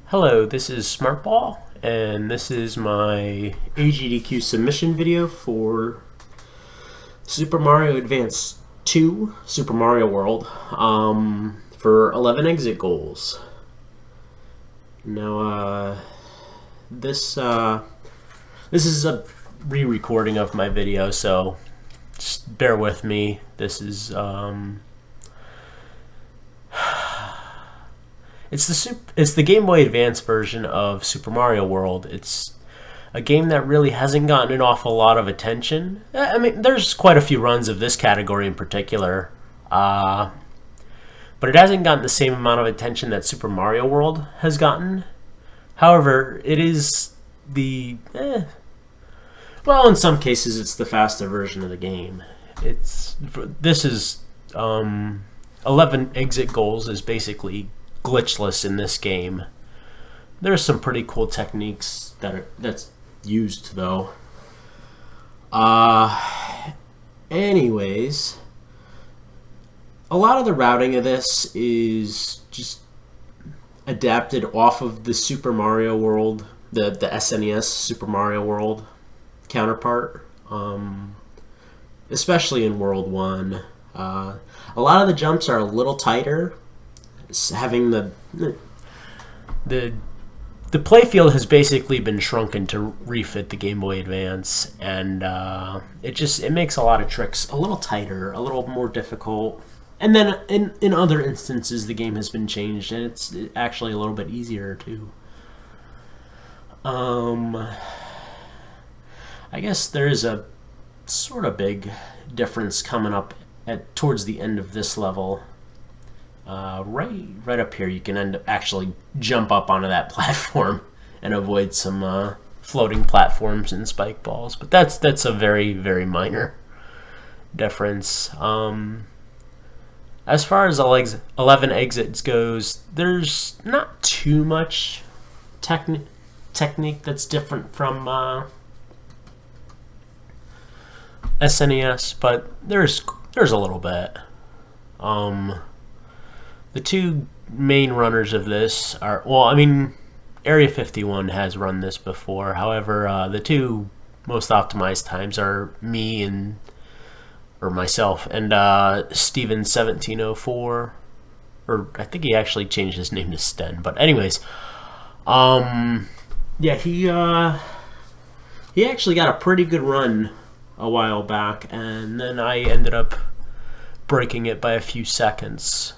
Hello, this is Smartball, and this is my AGDQ submission video for Super Mario Advance 2 Super Mario World for 11 exit goals. Now, this is a re-recording of my video, so just bear with me. This is It's the Game Boy Advance version of Super Mario World. It's a game that really hasn't gotten an awful lot of attention. I mean, there's quite a few runs of this category in particular, but it hasn't gotten the same amount of attention that Super Mario World has gotten. However, it is well, in some cases, it's the faster version of the game. This is 11 exit goals is basically glitchless in this game. There's some pretty cool techniques that's used though. Anyways, a lot of the routing of this is just adapted off of the Super Mario World, the SNES Super Mario World counterpart, especially in World 1. A lot of the jumps are a little tighter. Having the playfield has basically been shrunken to refit the Game Boy Advance, and it makes a lot of tricks a little tighter, a little more difficult. And then in other instances, the game has been changed, and it's actually a little bit easier too. I guess there is a sort of big difference coming up towards the end of this level. Right up here, you can actually jump up onto that platform and avoid some floating platforms and spike balls. But that's a very, very minor difference. As far as 11 exits goes, there's not too much technique that's different from SNES, but there's a little bit. The two main runners of this are, well, I mean, Area 51 has run this before. However, the two most optimized times are myself and Steven 1704, or I think he actually changed his name to Sten. But anyways, yeah, he actually got a pretty good run a while back, and then I ended up breaking it by a few seconds,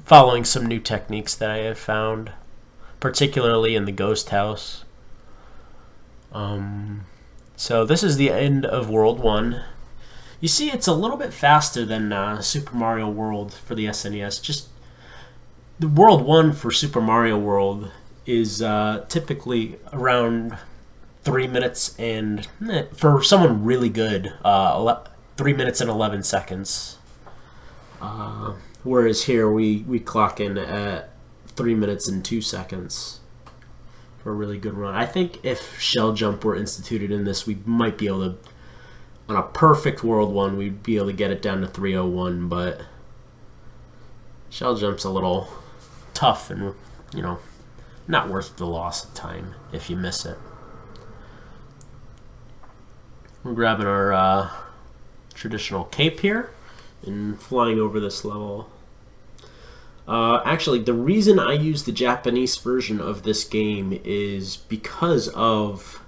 following some new techniques that I have found, particularly in the Ghost House. So this is the end of World 1. You see, it's a little bit faster than Super Mario World for the SNES. Just the World 1 for Super Mario World is typically around 3 minutes, and for someone really good, 3 minutes and 11 seconds. Whereas here we clock in at 3 minutes and 2 seconds for a really good run. I think if Shell Jump were instituted in this, we might be able to, on a perfect World 1, we'd be able to get it down to 3:01, but Shell Jump's a little tough and, not worth the loss of time if you miss it. We're grabbing our traditional cape here and flying over this level. Actually, the reason I use the Japanese version of this game is because of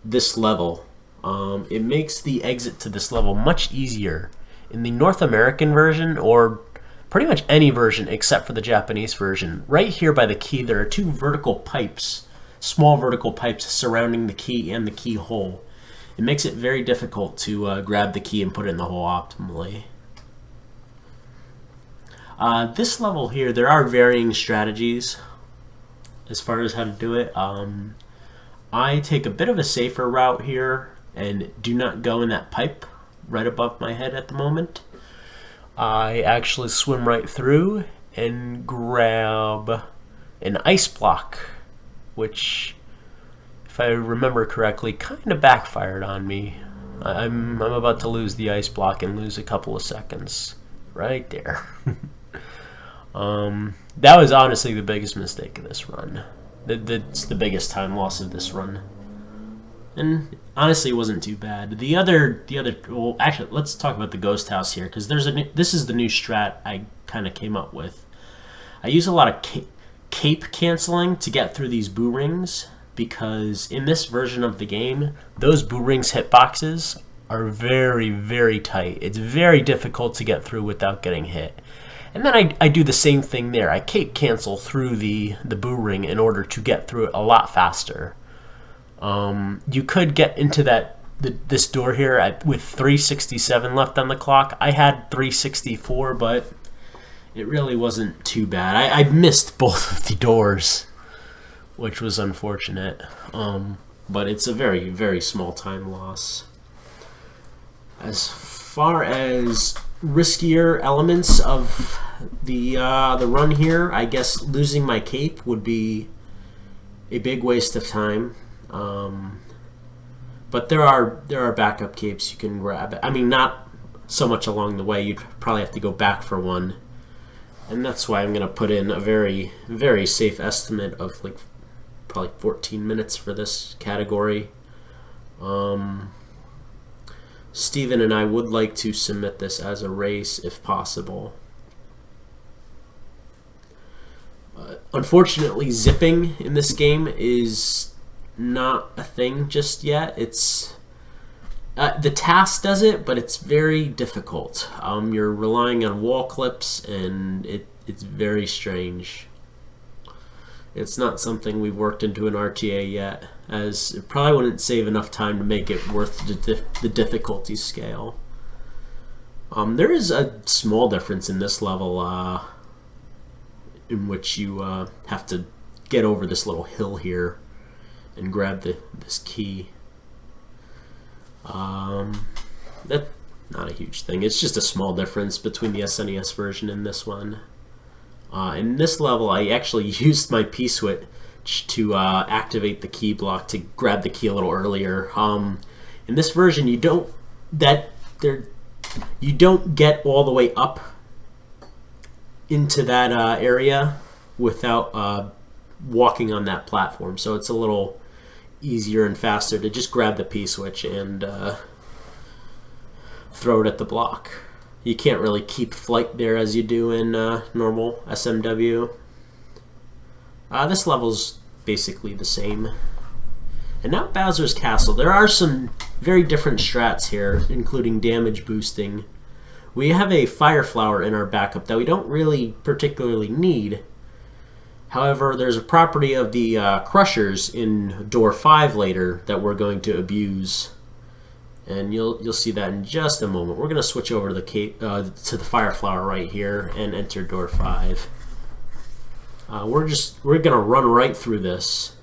this level. It makes the exit to this level much easier. In the North American version, or pretty much any version except for the Japanese version, right here by the key there are two vertical pipes, small vertical pipes surrounding the key and the keyhole. It makes it very difficult to grab the key and put it in the hole optimally. This level here, there are varying strategies as far as how to do it. I take a bit of a safer route here and do not go in that pipe right above my head at the moment. I actually swim right through and grab an ice block, which, if I remember correctly, kind of backfired on me. I'm about to lose the ice block and lose a couple of seconds right there. That was honestly the biggest mistake of this run. That's the biggest time loss of this run. And honestly, it wasn't too bad. The other, well, actually, let's talk about the ghost house here, because this is the new strat I kind of came up with. I use a lot of cape canceling to get through these boo rings, because in this version of the game, those boo rings hitboxes are very, very tight. It's very difficult to get through without getting hit. And then I do the same thing there. I cape cancel through the boo ring in order to get through it a lot faster. You could get into this door here with 367 left on the clock. I had 364, but it really wasn't too bad. I missed both of the doors, which was unfortunate. But it's a very, very small time loss. As far as riskier elements of the run here, I guess losing my cape would be a big waste of time. But there are backup capes you can grab. I mean, not so much along the way. You'd probably have to go back for one, and that's why I'm going to put in a very, very safe estimate of like probably 14 minutes for this category. Steven and I would like to submit this as a race if possible. Unfortunately, zipping in this game is not a thing just yet. It's the task does it, but it's very difficult. You're relying on wall clips, and it's very strange. It's not something we've worked into an RTA yet, as it probably wouldn't save enough time to make it worth the difficulty scale. There is a small difference in this level in which you have to get over this little hill here and grab this key. That's not a huge thing. It's just a small difference between the SNES version and this one. In this level, I actually used my P-switch to activate the key block to grab the key a little earlier. In this version, you don't get all the way up into that area without walking on that platform, so it's a little easier and faster to just grab the P-switch and throw it at the block. You can't really keep flight there as you do in normal SMW. This level's basically the same. And now Bowser's Castle. There are some very different strats here, including damage boosting. We have a Fire Flower in our backup that we don't really particularly need. However, there's a property of the Crushers in Door 5 later that we're going to abuse. And you'll see that in just a moment. We're going to switch over to the Fire Flower right here and enter Door 5. We're going to run right through this.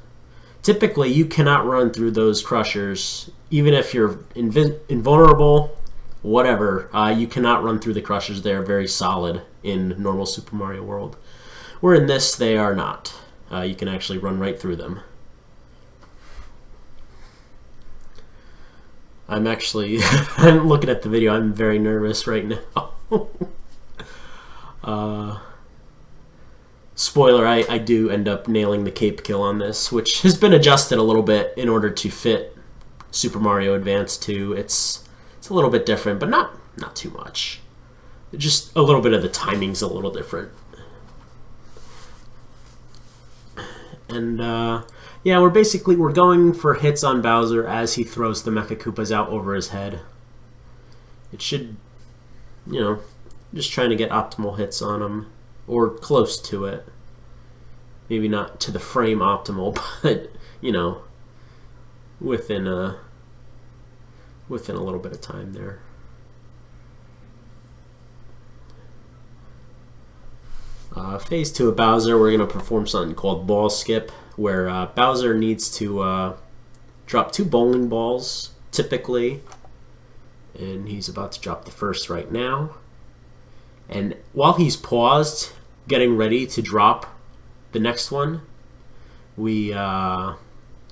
Typically, you cannot run through those Crushers, even if you're invulnerable, whatever. You cannot run through the Crushers. They are very solid in normal Super Mario World. Where in this, they are not. You can actually run right through them. I'm actually, I'm looking at the video, I'm very nervous right now. Spoiler, I do end up nailing the cape kill on this, which has been adjusted a little bit in order to fit Super Mario Advance 2. It's a little bit different, but not too much. Just a little bit of the timing's a little different. And yeah, we're going for hits on Bowser as he throws the Mecha Koopas out over his head. It should, you know, just trying to get optimal hits on him, or close to it. Maybe not to the frame optimal, but you know, within a little bit of time there. Phase 2 of Bowser, we're going to perform something called Ball Skip, where Bowser needs to drop 2 bowling balls, typically, and he's about to drop the first right now. And while he's paused, getting ready to drop the next one, we drop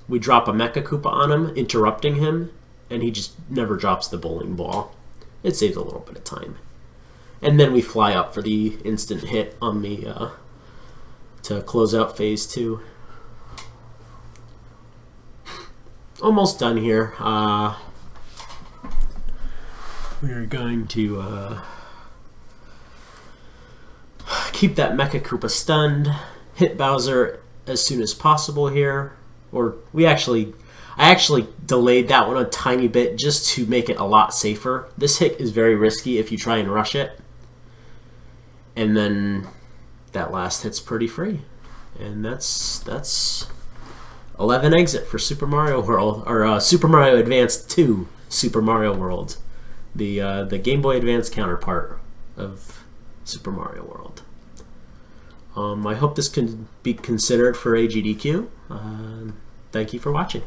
a Mecha Koopa on him, interrupting him, and he just never drops the bowling ball. It saves a little bit of time. And then we fly up for the instant hit on the to close out phase 2. almost done here. We're going to keep that Mecha Koopa stunned, hit Bowser as soon as possible here. Or I actually delayed that one a tiny bit just to make it a lot safer. This hit is very risky if you try and rush it. And then that last hit's pretty free. And that's 11 exit for Super Mario World, or Super Mario Advance 2 Super Mario World. The Game Boy Advance counterpart of Super Mario World. I hope this can be considered for AGDQ. Thank you for watching.